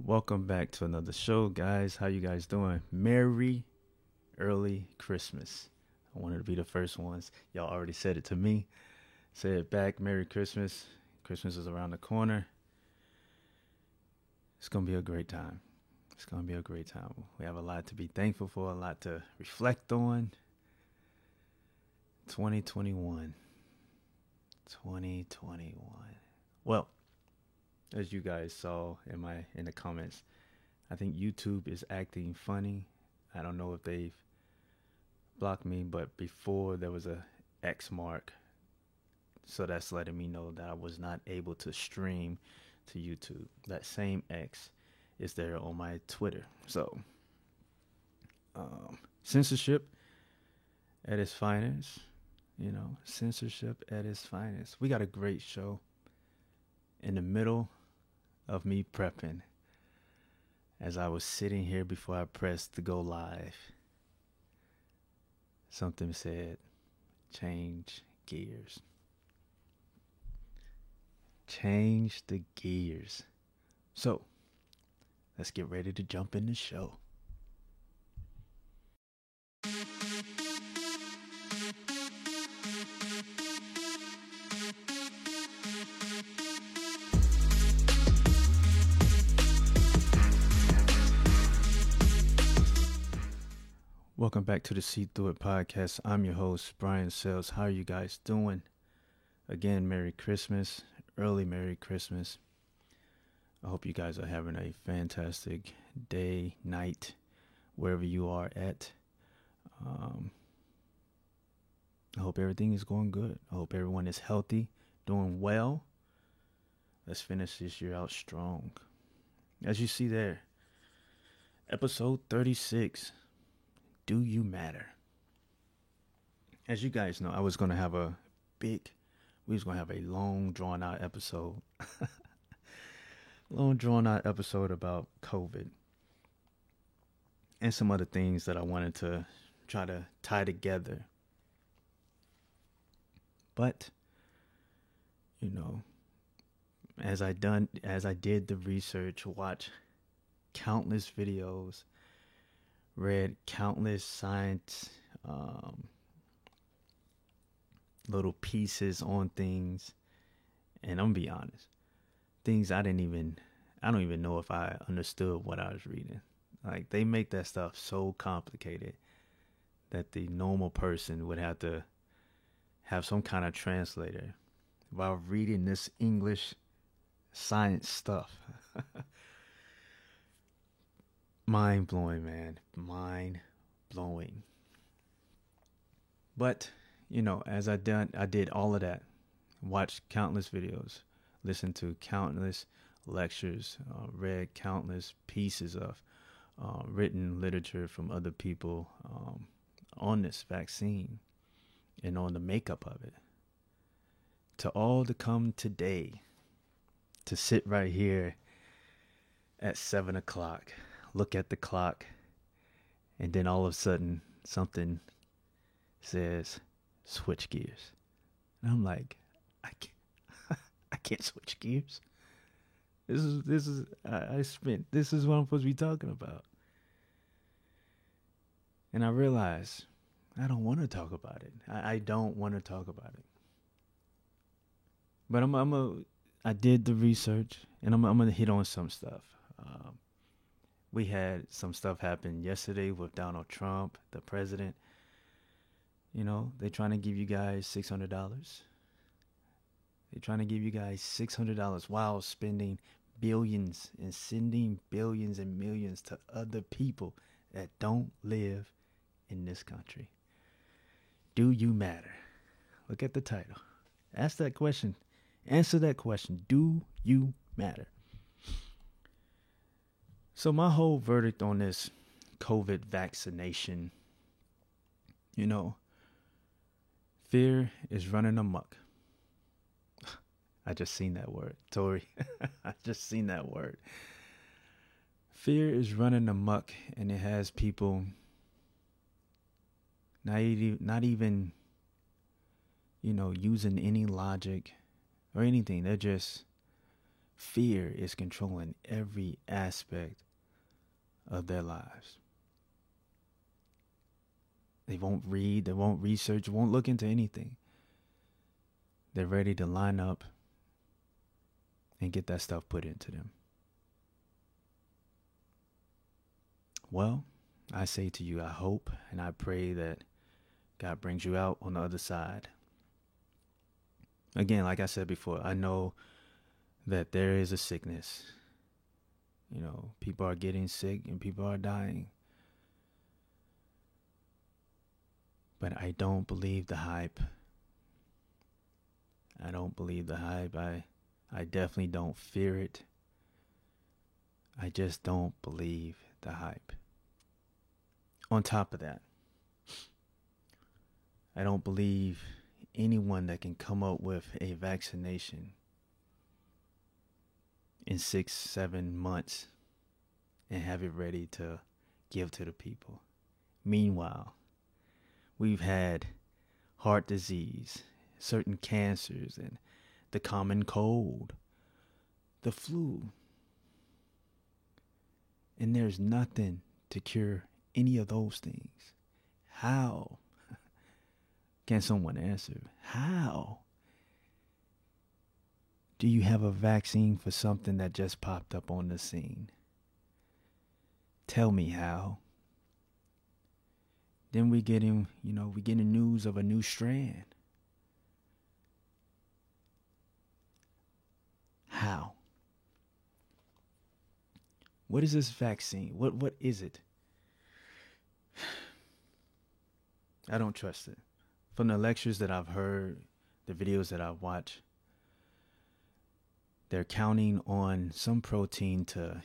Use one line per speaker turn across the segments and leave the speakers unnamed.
Welcome back to another show, guys. How you guys doing? Merry early Christmas. I wanted to be the first ones. Y'all already said it to me. Say it back. Merry Christmas. Christmas is around the corner. It's going to be a great time. It's going to be a great time. We have a lot to be thankful for, a lot to reflect on. 2021. 2021. Well, as you guys saw in the comments, I think YouTube is acting funny. I don't know if they've blocked me, but before there was a X mark, so that's letting me know that I was not able to stream to YouTube. That same X is there on my Twitter. So censorship at its finest. Censorship at its finest. We got a great show. In the middle of me prepping, as I was sitting here before I pressed to go live, something said, change gears. Change the gears. So, let's get ready to jump in the show. Welcome back to the See Through It podcast. I'm your host, Brian Sells. How are you guys doing? Again, Merry Christmas. Early Merry Christmas. I hope you guys are having a fantastic day, night, wherever you are at. I hope everything is going good. I hope everyone is healthy, doing well. Let's finish this year out strong. As you see there, episode 36. Do you matter? As you guys know, we was going to have a long drawn out episode. About COVID. And some other things that I wanted to try to tie together. But, as I did the research, watched countless videos, read countless science little pieces on things, and I'm gonna be honest, things I don't even know if I understood what I was reading. Like, they make that stuff so complicated that the normal person would have to have some kind of translator while reading this English science stuff. Mind blowing, man. Mind blowing. But, as I did all of that watched countless videos, listened to countless lectures, read countless pieces of written literature from other people on this vaccine and on the makeup of it. To all to come today, to sit right here at 7 o'clock, look at the clock, and then all of a sudden something says switch gears. And I'm like, I can't, I can't switch gears. This is this is what I'm supposed to be talking about. And I realized I don't want to talk about it. I don't want to talk about it. But I did the research, and I'm gonna hit on some stuff. We had some stuff happen yesterday with Donald Trump, the president. You know, they're trying to give you guys $600. They're trying to give you guys $600 while spending billions and sending billions and millions to other people that don't live in this country. Do you matter? Look at the title. Ask that question. Answer that question. Do you matter? So my whole verdict on this COVID vaccination, you know, fear is running amok. I just seen that word, Tori. I just seen that word. Fear is running amok, and it has people not even, you know, using any logic or anything. They're just, fear is controlling every aspect of their lives. They won't read, they won't research, won't look into anything. They're ready to line up and get that stuff put into them. Well, I say to you, I hope and I pray that God brings you out on the other side. Again, like I said before, I know that there is a sickness. You know, people are getting sick and people are dying. But I don't believe the hype. I don't believe the hype. I definitely don't fear it. I just don't believe the hype. On top of that, I don't believe anyone that can come up with a vaccination in 6-7 months and have it ready to give to the people. Meanwhile, we've had heart disease, certain cancers, and the common cold, the flu. And there's nothing to cure any of those things. How? Can someone answer? How do you have a vaccine for something that just popped up on the scene? Tell me how. Then we getting news of a new strand. How? What is this vaccine? What is it? I don't trust it. From the lectures that I've heard, the videos that I've watched, they're counting on some protein to,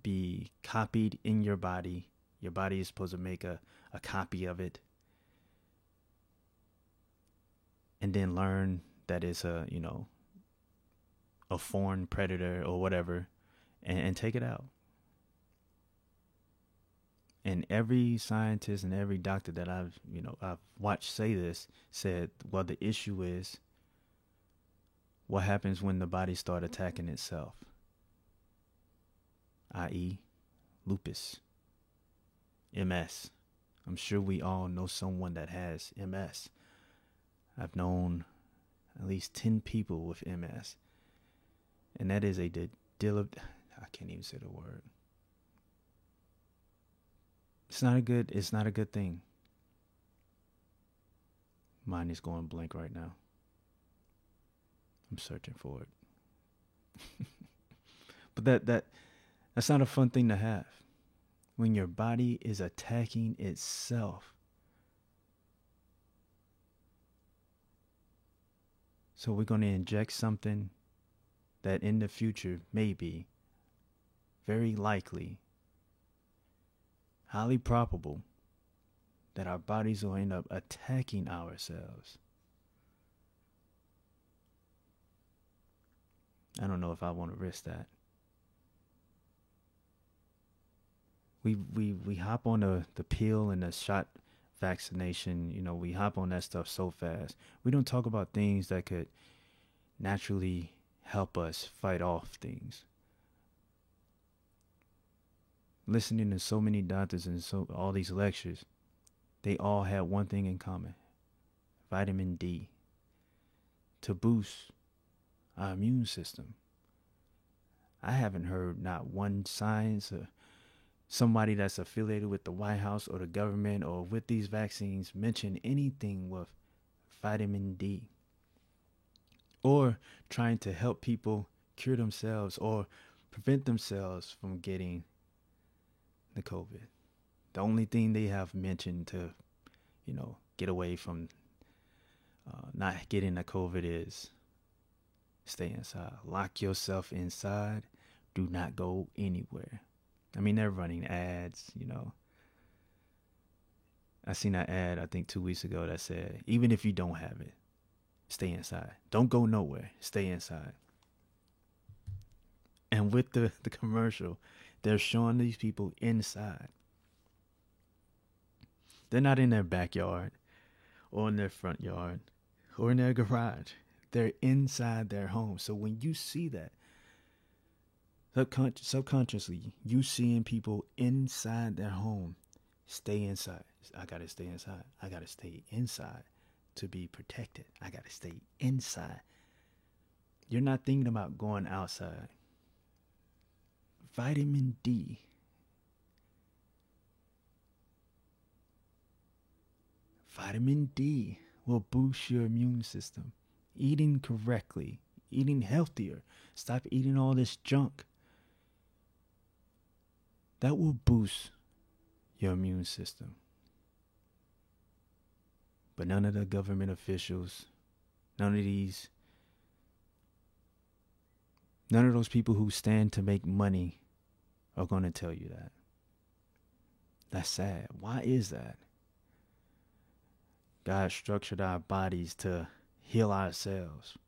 be copied in your body. Your body is supposed to make a copy of it. And then learn that it's a foreign predator or whatever, and take it out. And every scientist and every doctor that I've watched say this said, well, the issue is what happens when the body starts attacking itself, i.e. lupus, MS. I'm sure we all know someone that has MS. I've known at least 10 people with MS. And that is I can't even say the word. It's not a good thing. Mine is going blank right now. I'm searching for it. But that's not a fun thing to have. When your body is attacking itself. So we're going to inject something that in the future may be very likely, highly probable, that our bodies will end up attacking ourselves. I don't know if I want to risk that. We hop on the pill and the shot vaccination. We hop on that stuff so fast. We don't talk about things that could naturally help us fight off things. Listening to so many doctors and so all these lectures, they all had one thing in common: vitamin D, to boost our immune system. I haven't heard not one science or somebody that's affiliated with the White House or the government or with these vaccines mention anything with vitamin D or trying to help people cure themselves or prevent themselves from getting the COVID. The only thing they have mentioned to, get away from not getting the COVID is stay inside. Lock yourself inside. Do not go anywhere. I mean, they're running ads, I seen that ad, I think 2 weeks ago, that said, even if you don't have it, stay inside. Don't go nowhere. Stay inside. And with the commercial, they're showing these people inside. They're not in their backyard or in their front yard or in their garage. They're inside their home. So when you see that, subconsciously, you seeing people inside their home, stay inside. I got to stay inside. I got to stay inside to be protected. I got to stay inside. You're not thinking about going outside. Vitamin D. Vitamin D will boost your immune system. Eating correctly, eating healthier. Stop eating all this junk. That will boost your immune system. But none of the government officials, none of those people who stand to make money are going to tell you that. That's sad. Why is that? God structured our bodies to heal ourselves.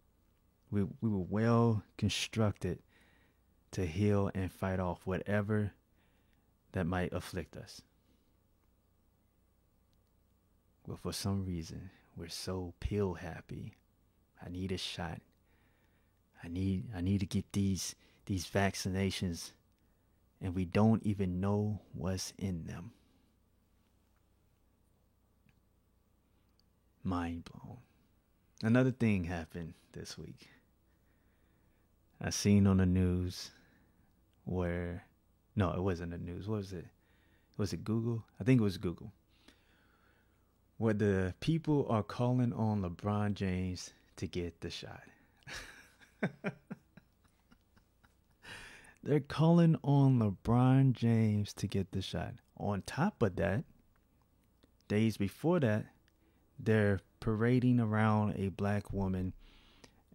We were well constructed to heal and fight off whatever that might afflict us. But for some reason, we're so pill happy. I need a shot. I need to get these vaccinations, and we don't even know what's in them. Mind blown. Another thing happened this week. I seen on the news where, no, it wasn't the news. What was it? Was it Google? I think it was Google. Where the people are calling on LeBron James to get the shot. They're calling on LeBron James to get the shot. On top of that, days before that, they're parading around a black woman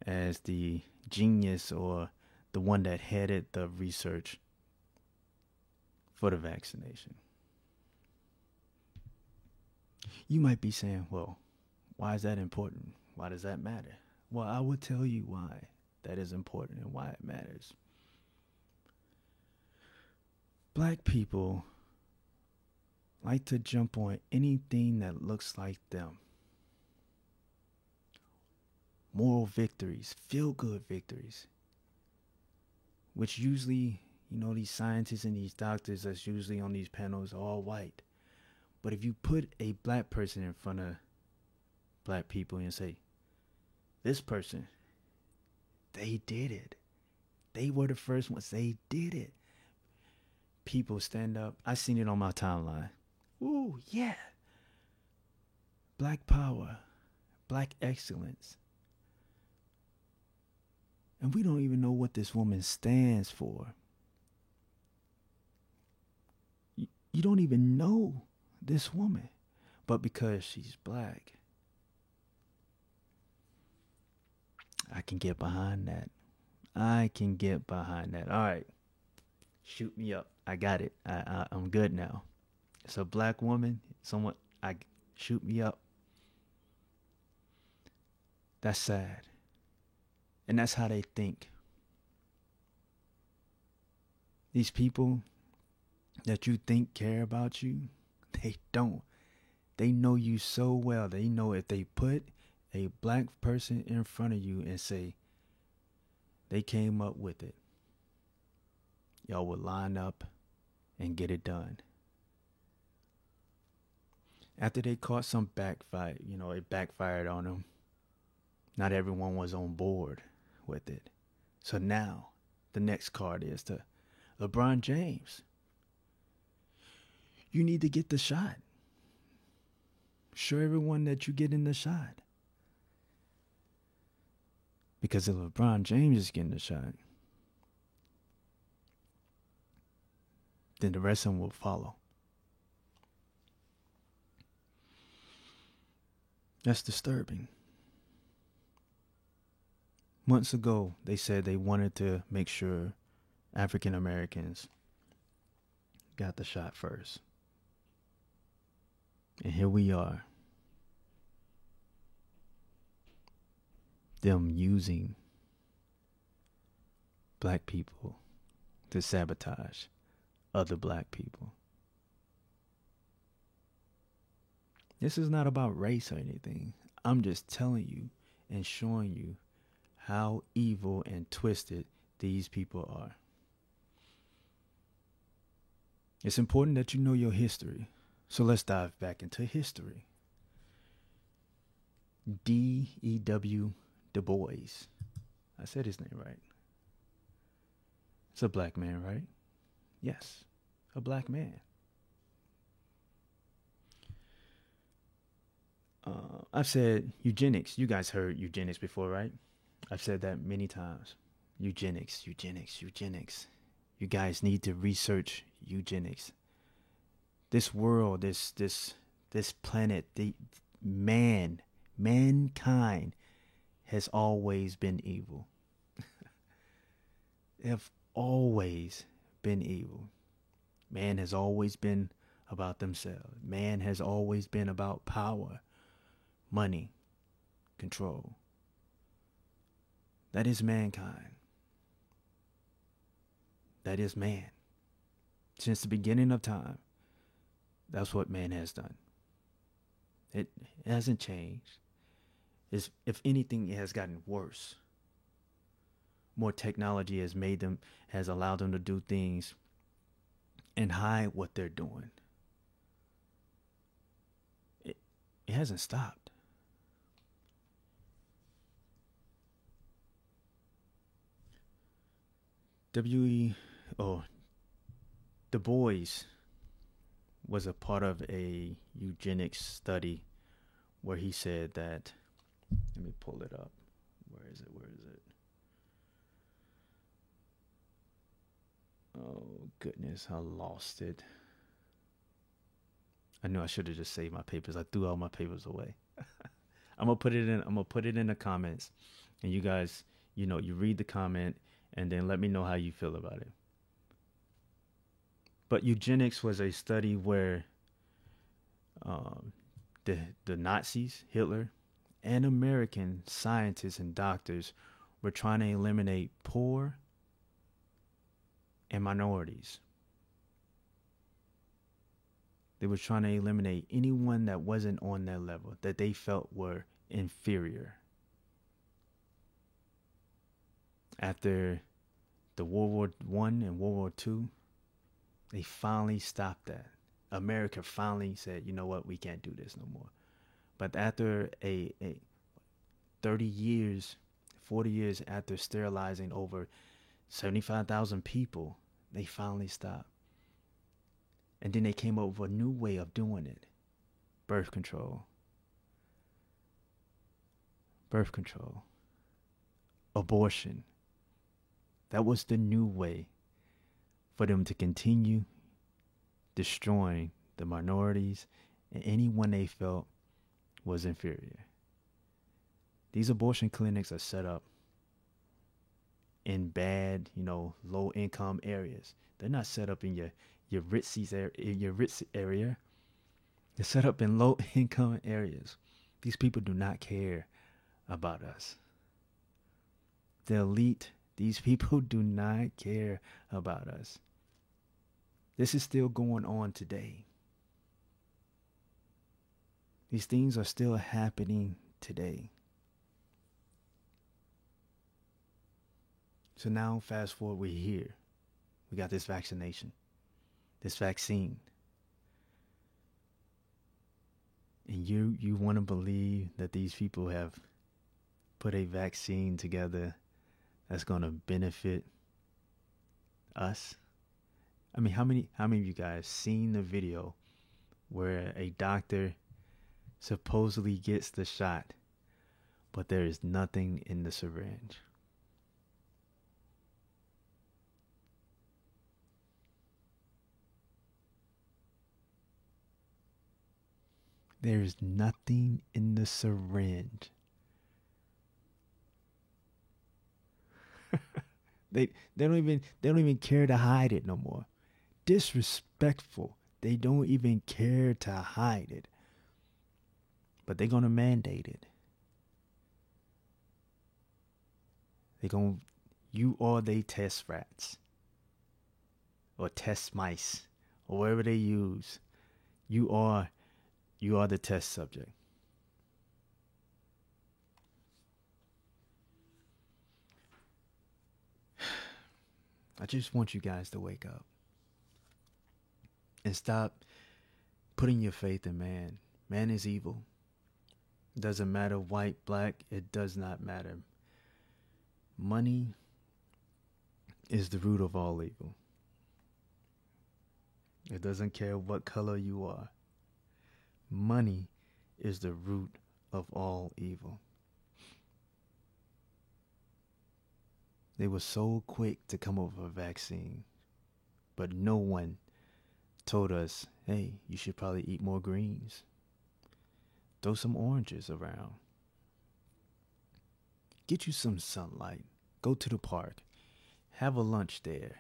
as the genius or the one that headed the research for the vaccination. You might be saying, well, why is that important? Why does that matter? Well, I will tell you why that is important and why it matters. Black people like to jump on anything that looks like them. Moral victories, feel-good victories, which usually, these scientists and these doctors that's usually on these panels are all white. But if you put a black person in front of black people and say, this person, they did it. They were the first ones. They did it. People stand up. I seen it on my timeline. Ooh, yeah. Black power. Black excellence. And we don't even know what this woman stands for. You don't even know this woman. But because she's black, can get behind that. I can get behind that. All right. Shoot me up. I got it. I'm good now. It's a black woman. Someone, shoot me up. That's sad. And that's how they think. These people that you think care about you, they don't. They know you so well. They know if they put a black person in front of you and say they came up with it, y'all would line up and get it done. After they caught some backfire, it backfired on them. Not everyone was on board with it. So now the next card is to LeBron James. You need to get the shot. Show everyone that you get in the shot. Because if LeBron James is getting the shot, then the rest of them will follow. That's disturbing. Months ago, they said they wanted to make sure African Americans got the shot first. And here we are. Them using black people to sabotage other black people. This is not about race or anything. I'm just telling you and showing you how evil and twisted these people are. It's important that you know your history. So let's dive back into history. D.E.W. Du Bois. I said his name right. It's a black man, right? Yes, a black man. I've said eugenics. You guys heard eugenics before, right? I've said that many times. Eugenics. You guys need to research eugenics. This world, this planet, mankind has always been evil. They have always been evil. Man has always been about themselves. Man has always been about power, money, control. That is mankind. That is man. Since the beginning of time, that's what man has done. It hasn't changed. If anything, it has gotten worse. More technology has allowed them to do things and hide what they're doing. It hasn't stopped. Du Bois was a part of a eugenics study where he said that, let me pull it up. Where is it? Oh, goodness, I lost it. I knew I should have just saved my papers. I threw all my papers away. I'm gonna put it in the comments, and you guys, you read the comment and then let me know how you feel about it. But eugenics was a study where the Nazis, Hitler, and American scientists and doctors were trying to eliminate poor and minorities. They were trying to eliminate anyone that wasn't on their level, that they felt were inferior. After the World War I and World War II, they finally stopped that. America finally said, you know what, we can't do this no more. But after a 30 years, 40 years after sterilizing over 75,000 people, they finally stopped. And then they came up with a new way of doing it. Birth control. Abortion. That was the new way for them to continue destroying the minorities and anyone they felt was inferior. These abortion clinics are set up in bad, low income areas. They're not set up in your ritzy area. They're set up in low income areas. These people do not care about us. The elite, these people do not care about us. This is still going on today. These things are still happening today. So now, fast forward, we're here. We got this vaccination, this vaccine. And you want to believe that these people have put a vaccine together that's going to benefit us? I mean, how many of you guys seen the video where a doctor supposedly gets the shot, but there is nothing in the syringe? There is nothing in the syringe. They don't even care to hide it no more. Disrespectful. They don't even care to hide it. But they're gonna mandate it. You are they test rats or test mice or whatever they use. You are the test subject. I just want you guys to wake up and stop putting your faith in man. Man is evil. It doesn't matter white, black, it does not matter. Money is the root of all evil. It doesn't care what color you are. Money is the root of all evil. They were so quick to come up with a vaccine, but no one told us, hey, you should probably eat more greens. Throw some oranges around. Get you some sunlight. Go to the park. Have a lunch there.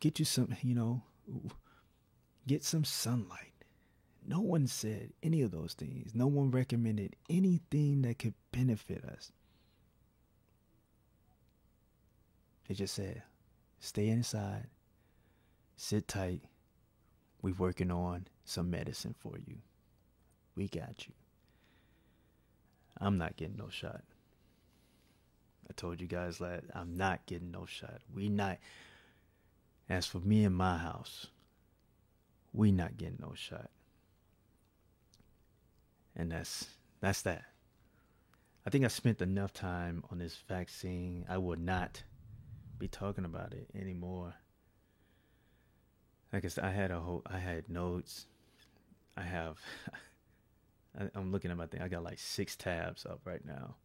Get you some, get some sunlight. No one said any of those things. No one recommended anything that could benefit us. They just said, stay inside, sit tight. We're working on some medicine for you. We got you. I'm not getting no shot. I told you guys that I'm not getting no shot. We not. As for me and my house, we not getting no shot. And that's that. I think I spent enough time on this vaccine. I would not be talking about it anymore. Like I said, I had notes. I'm looking at my thing. I got like 6 tabs up right now.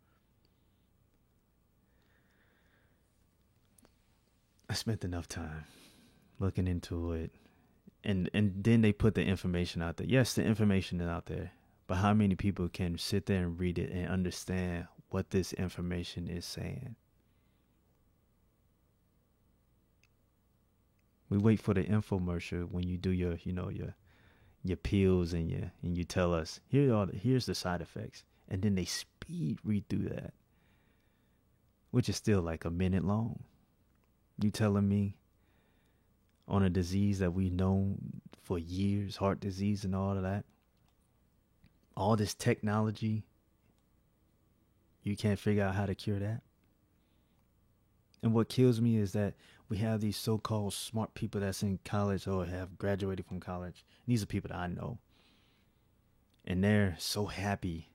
I spent enough time looking into it. And then they put the information out there. Yes, the information is out there. But how many people can sit there and read it and understand what this information is saying? We wait for the infomercial when you do your pills and you tell us here's the side effects, and then they speed read through that, which is still like a minute long. You telling me on a disease that we've known for years, heart disease and all of that, all this technology, you can't figure out how to cure that? And what kills me is that we have these so-called smart people that's in college or have graduated from college. These are people that I know. And they're so happy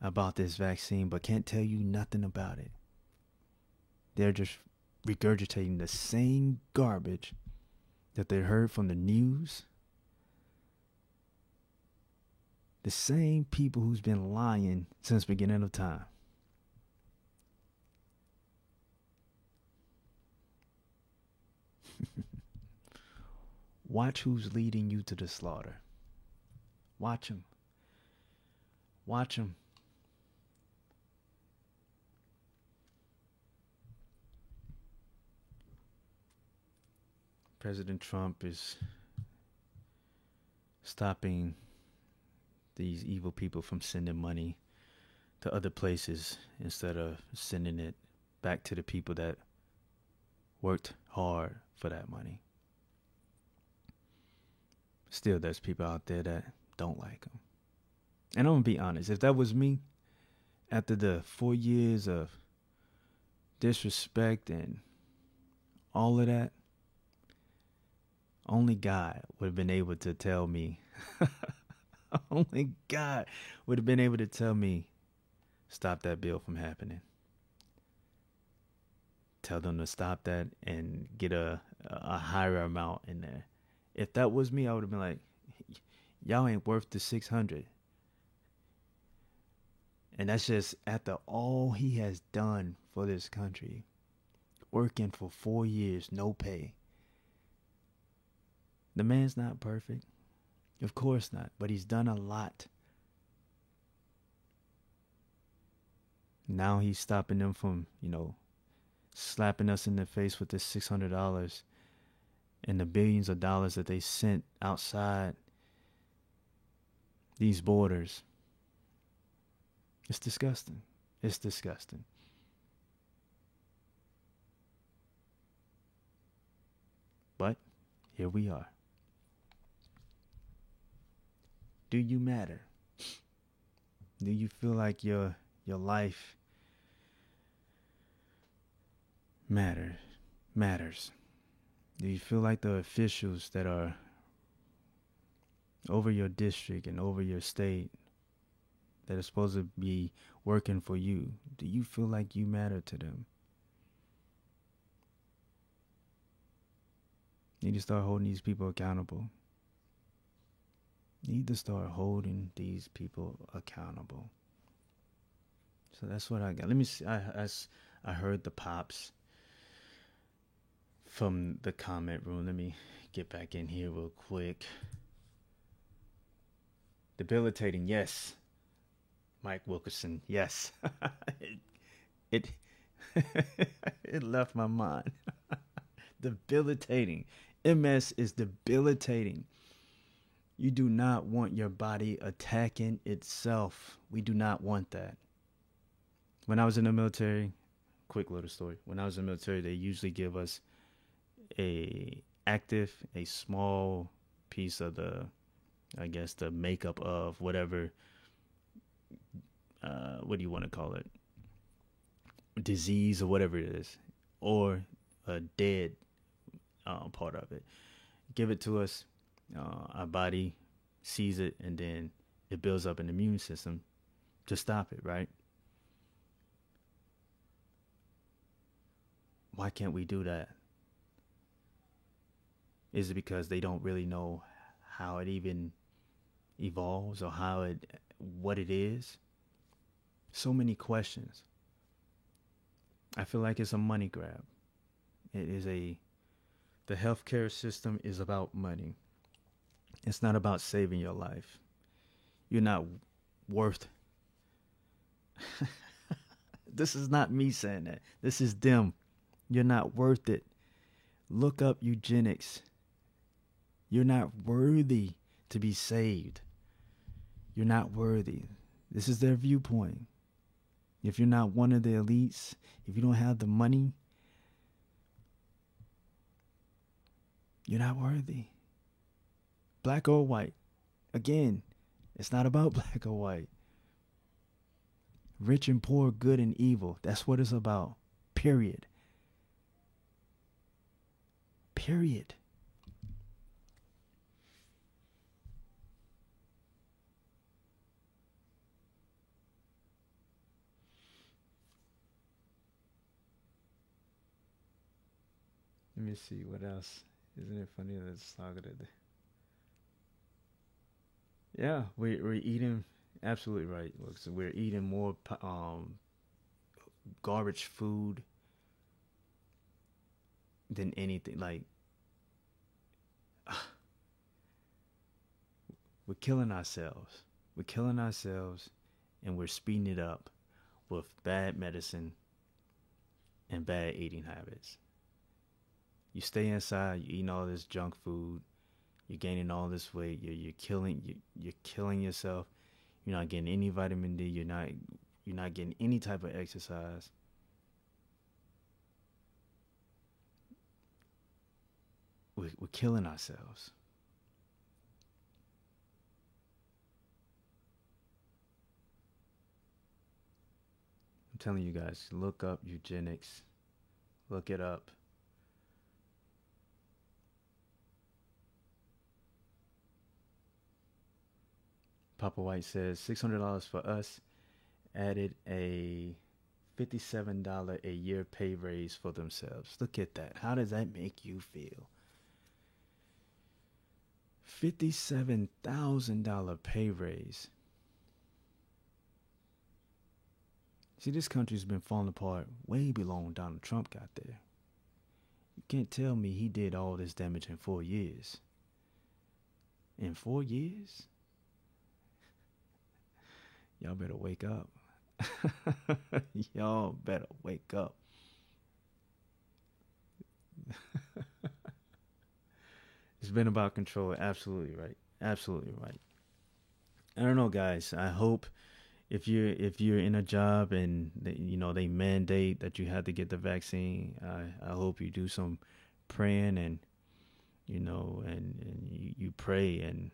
about this vaccine, but can't tell you nothing about it. They're just regurgitating the same garbage that they heard from the news. The same people who's been lying since the beginning of time. Watch who's leading you to the slaughter. Watch them. Watch them. President Trump is stopping these evil people from sending money to other places instead of sending it back to the people that worked hard for that money. Still, there's people out there that don't like him. And I'm going to be honest, if that was me, after the 4 years of disrespect and all of that, only God would have been able to tell me, only God would have been able to tell me, stop that bill from happening. Tell them to stop that and get a higher amount in there. If that was me, I would have been like, y'all ain't worth the 600. And that's just after all he has done for this country. Working for 4 years, no pay. The man's not perfect. Of course not. But he's done a lot. Now he's stopping them from, slapping us in the face with this $600 and the billions of dollars that they sent outside these borders. It's disgusting. It's disgusting. But here we are. Do you matter? Do you feel like your life matters? Do you feel like the officials that are over your district and over your state that are supposed to be working for you, do you feel like you matter to them? You need to start holding these people accountable. You need to start holding these people accountable. So that's what I got. Let me see. I heard the pops from the comment room. Let me get back in here real quick. Debilitating, yes. Mike Wilkerson, yes. it it left my mind. Debilitating. MS is debilitating. You do not want your body attacking itself. We do not want that. When I was in the military, quick little story. When I was in the military, they usually give us a small piece of the makeup of whatever, what do you want to call it? Disease or whatever it is, or a dead part of it. Give it to us. Our body sees it, and then it builds up an immune system to stop it, right? Why can't we do that? Is it because they don't really know how it even evolves or what it is? So many questions. I feel like it's a money grab. The healthcare system is about money. It's not about saving your life. You're not worth. This is not me saying that. This is them. You're not worth it. Look up eugenics. You're not worthy to be saved. You're not worthy. This is their viewpoint. If you're not one of the elites, if you don't have the money, you're not worthy. Black or white. Again, it's not about black or white. Rich and poor, good and evil. That's what it's about. Period. Period. Let me see what else. Isn't it funny that it's targeted? Yeah, we're eating absolutely right. So we're eating more garbage food than anything. Like, we're killing ourselves. We're killing ourselves, and we're speeding it up with bad medicine and bad eating habits. You stay inside, you eating all this junk food, you're gaining all this weight, you're killing yourself. You're not getting any vitamin D, you're not getting any type of exercise. We're killing ourselves. I'm telling you guys, look up eugenics. Look it up. Papa White says $600 for us, added a $57 a year pay raise for themselves. Look at that. How does that make you feel? $57,000 pay raise. See, this country's been falling apart way below when Donald Trump got there. You can't tell me he did all this damage in 4 years. In 4 years? Y'all better wake up. Y'all better wake up. It's been about control. Absolutely right. Absolutely right. I don't know, guys. I hope if you're in a job and they mandate that you have to get the vaccine, I hope you do some praying and you pray and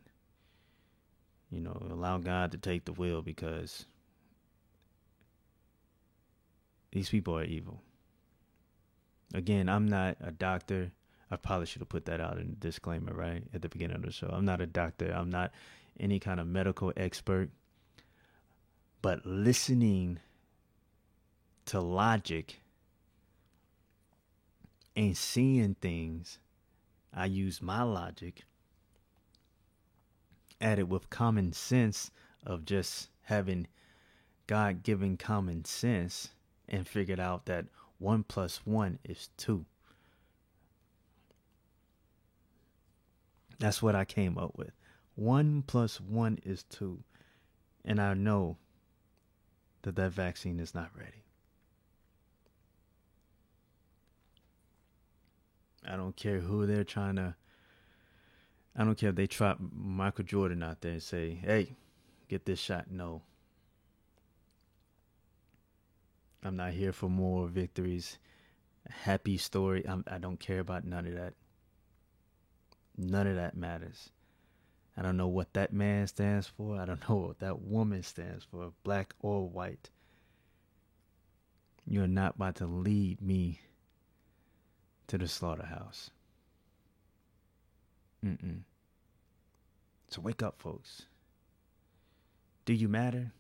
allow God to take the wheel, because these people are evil. Again, I'm not a doctor. I probably should have put that out in the disclaimer right at the beginning of the show. I'm not a doctor. I'm not any kind of medical expert. But listening to logic and seeing things, I use my logic added with common sense of just having God-given common sense, and figured out that 1 + 1 is 2. That's what I came up with. 1 + 1 is 2. And I know that vaccine is not ready. I don't care who they're trying to. I don't care if they trot Michael Jordan out there and say, hey, get this shot. No. I'm not here for more victories. Happy story. I don't care about none of that. None of that matters. I don't know what that man stands for. I don't know what that woman stands for, black or white. You're not about to lead me to the slaughterhouse. So wake up, folks. Do you matter?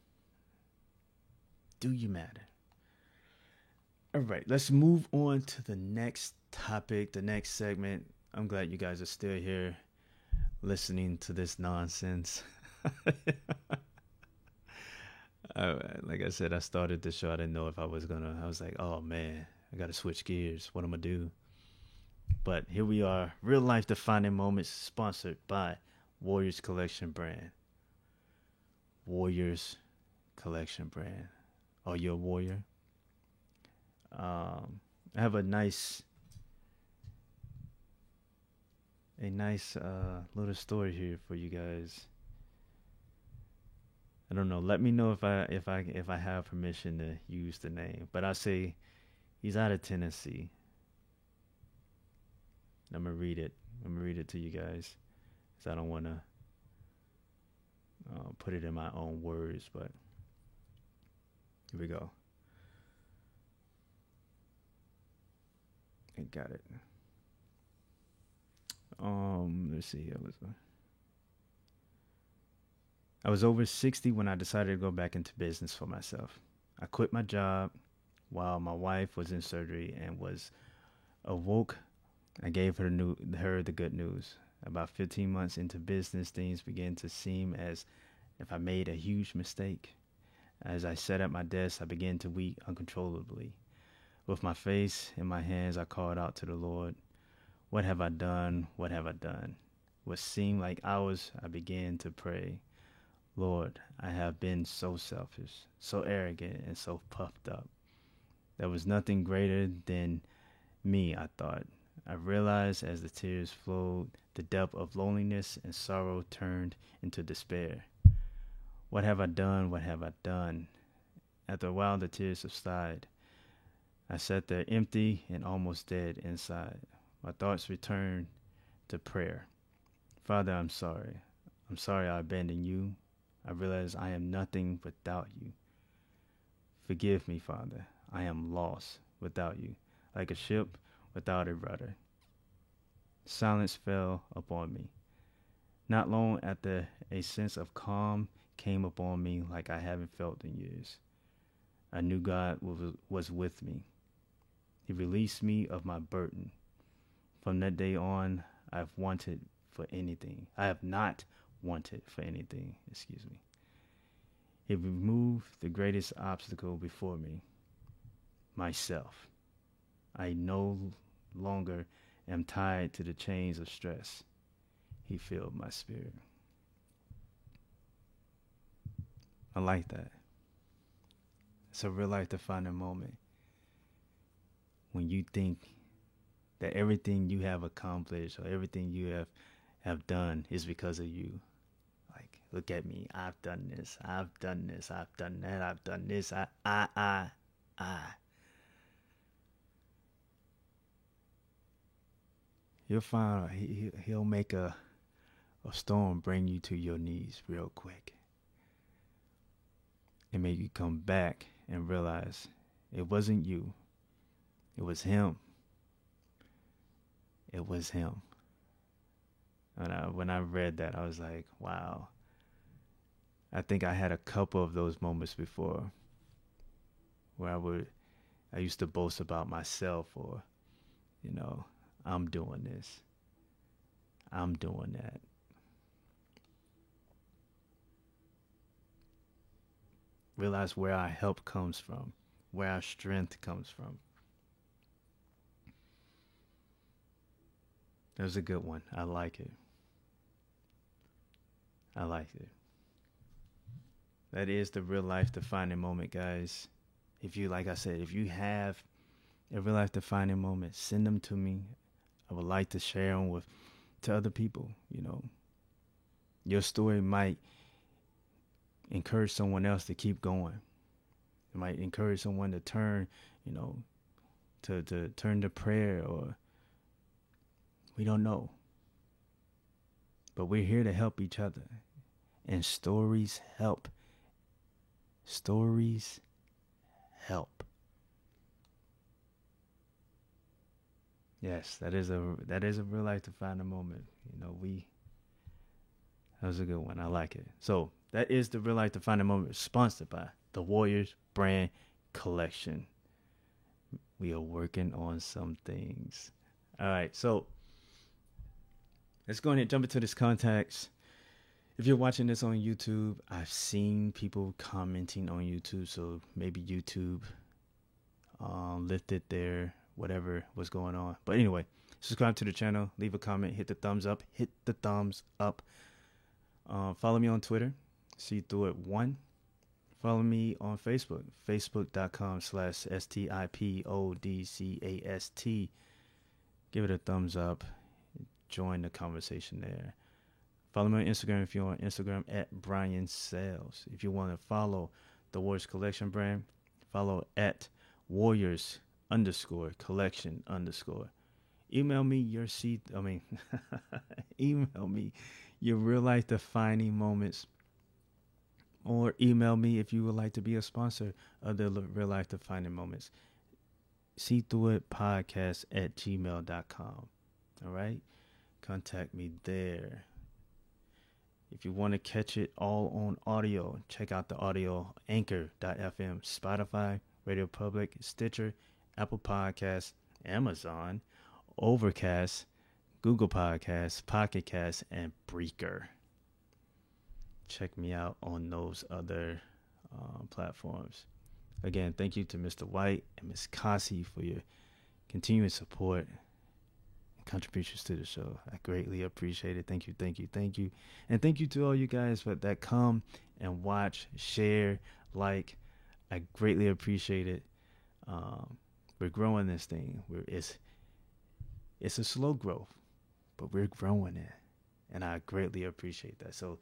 Do you matter? All right, let's move on to the next topic, the next segment. I'm glad you guys are still here listening to this nonsense. Like I said, I started the show. I didn't know if I was like, oh man, I got to switch gears. What am I going to do? But here we are. Real life defining moments, sponsored by Warriors Collection brand. Warriors Collection brand. Are you a warrior? I have a nice little story here for you guys. I don't know. Let me know if I have permission to use the name. But I say he's out of Tennessee. I'm gonna read it. I'm gonna read it to you guys, because I don't want to put it in my own words. But here we go. I got it. Let's see. I was over 60 when I decided to go back into business for myself. I quit my job while my wife was in surgery and was awoke. I gave her the good news. About 15 months into business, things began to seem as if I made a huge mistake. As I sat at my desk, I began to weep uncontrollably. With my face in my hands, I called out to the Lord. What have I done? What have I done? What seemed like hours, I began to pray. Lord, I have been so selfish, so arrogant, and so puffed up. There was nothing greater than me, I thought. I realized as the tears flowed, the depth of loneliness and sorrow turned into despair. What have I done? What have I done? After a while, the tears subsided. I sat there empty and almost dead inside. My thoughts returned to prayer. Father, I'm sorry. I'm sorry I abandoned you. I realize I am nothing without you. Forgive me, Father. I am lost without you, like a ship without a rudder. Silence fell upon me. Not long after, a sense of calm came upon me like I haven't felt in years. I knew God was with me. He released me of my burden. From that day on, I've wanted for anything. I have not wanted for anything, excuse me. He removed the greatest obstacle before me, myself. I no longer am tied to the chains of stress. He filled my spirit. I like that. It's a real life defining moment when you think that everything you have accomplished or everything you have done is because of you. Like, look at me. I've done this. I've done this. I've done that. I've done this. I. You'll find he'll make a storm bring you to your knees real quick and make you come back and realize it wasn't you. It was him. It was him. And when I read that, I was like, wow. I think I had a couple of those moments before where I used to boast about myself or, I'm doing this. I'm doing that. Realize where our help comes from, where our strength comes from. That was a good one. I like it. I like it. That is the real life defining moment, guys. If you, like I said, if you have a real life defining moment, send them to me. I would like to share them to other people. Your story might encourage someone else to keep going. It might encourage someone to turn, to turn to prayer, or we don't know. But we're here to help each other. And stories help. Stories help. Yes, that is a real life defining moment. That was a good one. I like it. So that is the real life defining moment sponsored by the Warriors Brand Collection. We are working on some things. All right, so let's go ahead and jump into this context. If you're watching this on YouTube, I've seen people commenting on YouTube, so maybe YouTube lifted their whatever was going on. But anyway, subscribe to the channel, leave a comment, hit the thumbs up. Follow me on Twitter, See Through It 1. Follow me on Facebook, facebook.com/STIPODCAST. Give it a thumbs up. Join the conversation there. Follow me on Instagram if you're on Instagram at Brian Sales. If you want to follow the Warriors Collection brand, follow at Warriors_Collection_. Email me email me your real life defining moments, or email me if you would like to be a sponsor of the real life defining moments. seethroughitpodcast@gmail.com. All right, contact me there. If you want to catch it all on audio, check out the audio Anchor.fm, Spotify, Radio Public, Stitcher, Apple Podcasts, Amazon, Overcast, Google Podcasts, Pocket Casts, and Breaker. Check me out on those other platforms. Again, thank you to Mr. White and Ms. Kasi for your continuing support and contributions to the show. I greatly appreciate it. Thank you. And thank you to all you guys that come and watch, share, like. I greatly appreciate it. We're growing this thing. It's a slow growth, but we're growing it. And I greatly appreciate that. So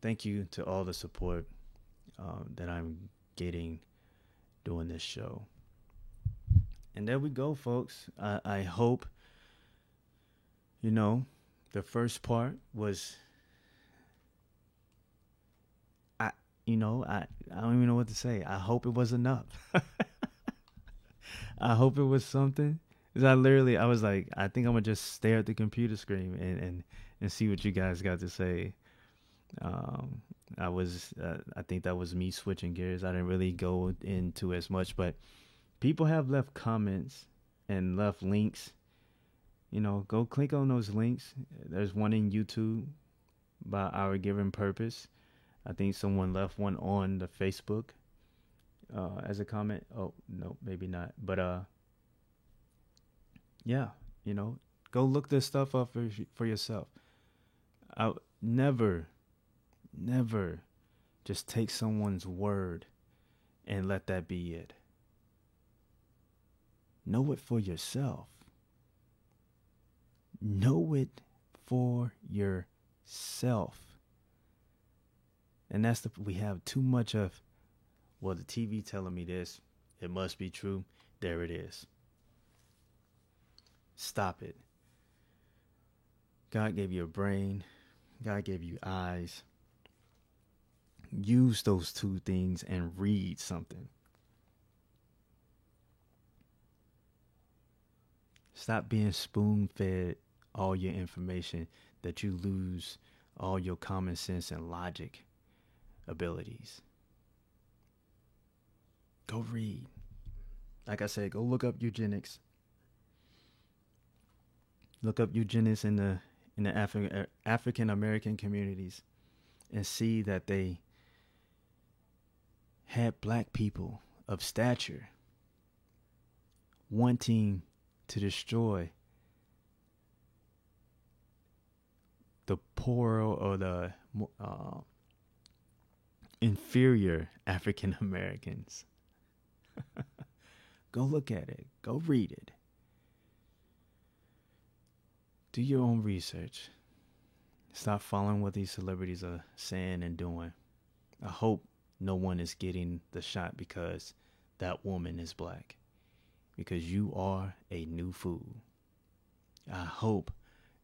thank you to all the support that I'm getting doing this show. And there we go, folks. I hope, the first part was, I don't even know what to say. I hope it was enough. I hope it was something. 'Cause I was like, I think I'm gonna just stare at the computer screen and see what you guys got to say. I think that was me switching gears. I didn't really go into as much, but people have left comments and left links. Go click on those links. There's one in YouTube by Our Given Purpose. I think someone left one on the Facebook as a comment. Oh, no, maybe not. But yeah, go look this stuff up for yourself. I never just take someone's word and let that be it. Know it for yourself. Know it for yourself. And we have too much of, well, the TV telling me this, it must be true. There it is. Stop it. God gave you a brain. God gave you eyes. Use those two things and read something. Stop being spoon-fed all your information that you lose all your common sense and logic abilities. Go read. Like I said, go look up eugenics. Look up eugenics in the African American communities and see that they had black people of stature wanting to destroy the poorer or the inferior African Americans. Go look at it. Go read it. Do your own research. Stop following what these celebrities are saying and doing. I hope no one is getting the shot because that woman is black. Because you are a new fool. I hope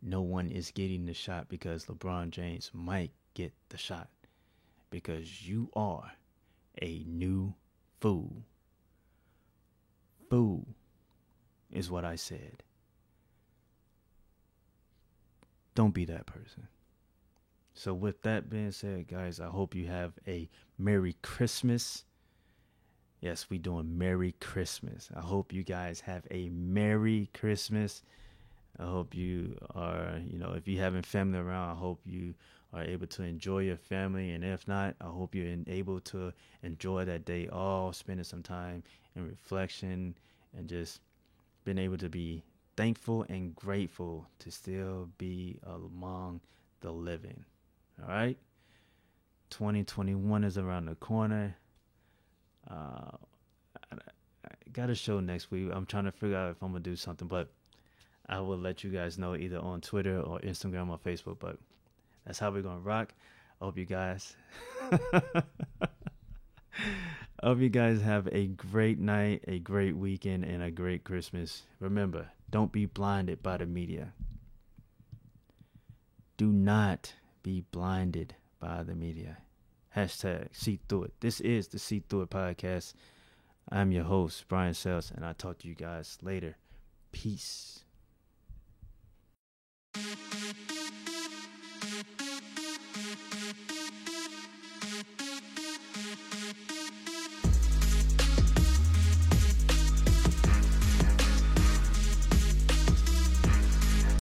no one is getting the shot because LeBron James might get the shot. Because you are a new fool. Fool is what I said. Don't be that person. So with that being said, guys, I hope you have a Merry Christmas. Yes, we doing Merry Christmas. I hope you guys have a Merry Christmas. I hope you are, if you having family around, I hope you are able to enjoy your family. And if not, I hope you're able to enjoy that day off, spending some time in reflection and just being able to be thankful and grateful to still be among the living. All right. 2021 is around the corner. I got a show next week. I'm trying to figure out if I'm going to do something, but I will let you guys know either on Twitter or Instagram or Facebook, but that's how we're going to rock. I hope you guys have a great night, a great weekend, and a great Christmas. Remember, don't be blinded by the media. Do not be blinded by the media. Hashtag See Through It. This is the See Through It podcast. I'm your host, Brian Sells, and I'll talk to you guys later. Peace.